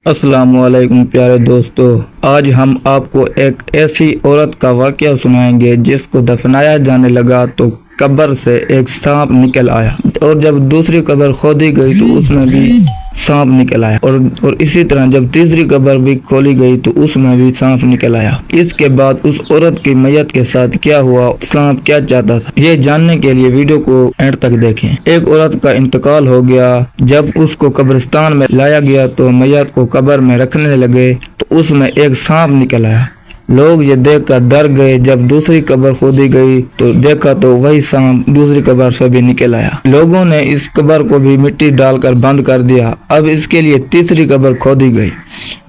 السلام علیکم پیارے دوستو، آج ہم آپ کو ایک ایسی عورت کا واقعہ سنائیں گے جس کو دفنایا جانے لگا تو قبر سے ایک سانپ نکل آیا، اور جب دوسری قبر کھودی گئی تو اس میں بھی سانپ نکل آیا، اور اسی طرح جب تیسری قبر بھی کھولی گئی تو اس میں بھی سانپ نکل آیا۔ اس کے بعد اس عورت کی میت کے ساتھ کیا ہوا، سانپ کیا چاہتا تھا، یہ جاننے کے لیے ویڈیو کو اینڈ تک دیکھیں۔ ایک عورت کا انتقال ہو گیا، جب اس کو قبرستان میں لایا گیا تو میت کو قبر میں رکھنے لگے تو اس میں ایک سانپ نکل آیا۔ لوگ یہ دیکھ کر ڈر گئے۔ جب دوسری قبر کھودی گئی تو دیکھا تو وہی سانپ دوسری قبر سے بھی نکل آیا۔ لوگوں نے اس قبر کو بھی مٹی ڈال کر بند کر دیا۔ اب اس کے لیے تیسری قبر کھودی گئی۔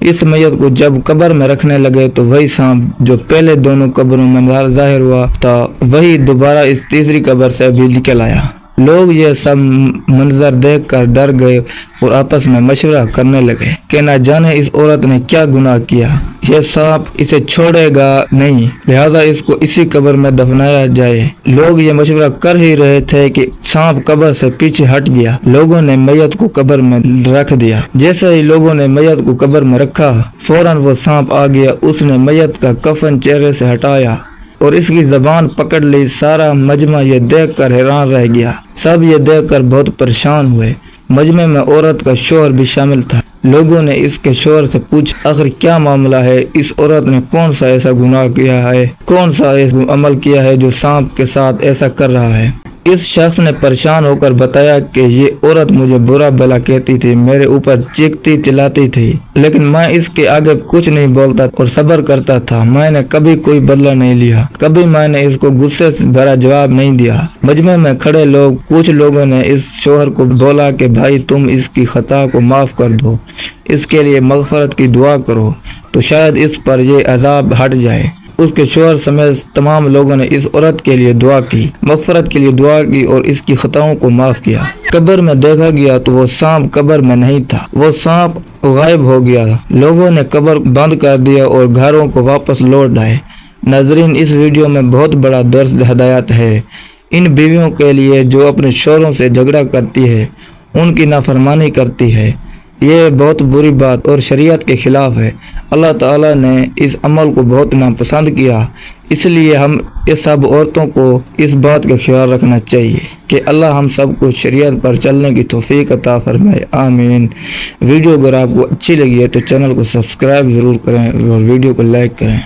اس میت کو جب قبر میں رکھنے لگے تو وہی سانپ جو پہلے دونوں قبروں میں ظاہر ہوا تھا وہی دوبارہ اس تیسری قبر سے بھی نکل آیا۔ لوگ یہ سب منظر دیکھ کر ڈر گئے اور آپس میں مشورہ کرنے لگے کہ نہ جانے اس عورت نے کیا گناہ کیا، یہ سانپ اسے چھوڑے گا نہیں، لہذا اس کو اسی قبر میں دفنایا جائے۔ لوگ یہ مشورہ کر ہی رہے تھے کہ سانپ قبر سے پیچھے ہٹ گیا۔ لوگوں نے میت کو قبر میں رکھ دیا۔ جیسے ہی لوگوں نے میت کو قبر میں رکھا فوراً وہ سانپ آ گیا۔ اس نے میت کا کفن چہرے سے ہٹایا اور اس کی زبان پکڑ لی۔ سارا مجمع یہ دیکھ کر حیران رہ گیا۔ سب یہ دیکھ کر بہت پریشان ہوئے۔ مجمع میں عورت کا شوہر بھی شامل تھا۔ لوگوں نے اس کے شوہر سے پوچھا آخر کیا معاملہ ہے، اس عورت نے کون سا ایسا گناہ کیا ہے، کون سا ایسا عمل کیا ہے جو سانپ کے ساتھ ایسا کر رہا ہے۔ اس شخص نے پریشان ہو کر بتایا کہ یہ عورت مجھے برا بھلا کہتی تھی، میرے اوپر چیختی چلاتی تھی، لیکن میں اس کے آگے کچھ نہیں بولتا اور صبر کرتا تھا۔ میں نے کبھی کوئی بدلہ نہیں لیا، کبھی میں نے اس کو غصے سے بھرا جواب نہیں دیا۔ مجمع میں کھڑے کچھ لوگوں نے اس شوہر کو بولا کہ بھائی تم اس کی خطا کو معاف کر دو، اس کے لیے مغفرت کی دعا کرو تو شاید اس پر یہ عذاب ہٹ جائے۔ اس کے شوہر سمیت تمام لوگوں نے اس عورت کے لیے دعا کی، مغفرت کے لیے دعا کی اور اس کی خطاؤں کو معاف کیا۔ قبر میں دیکھا گیا تو وہ سانپ قبر میں نہیں تھا، وہ سانپ غائب ہو گیا۔ لوگوں نے قبر بند کر دیا اور گھروں کو واپس لوٹ آئے۔ ناظرین، اس ویڈیو میں بہت بڑا درس ہدایت ہے ان بیویوں کے لیے جو اپنے شوہروں سے جھگڑا کرتی ہے، ان کی نافرمانی کرتی ہے۔ یہ بہت بری بات اور شریعت کے خلاف ہے۔ اللہ تعالیٰ نے اس عمل کو بہت ناپسند کیا، اس لیے ہم اس سب عورتوں کو اس بات کا خیال رکھنا چاہیے کہ اللہ ہم سب کو شریعت پر چلنے کی توفیق عطا فرمائے، آمین۔ ویڈیو اگر آپ کو اچھی لگی ہے تو چینل کو سبسکرائب ضرور کریں اور ویڈیو کو لائک کریں۔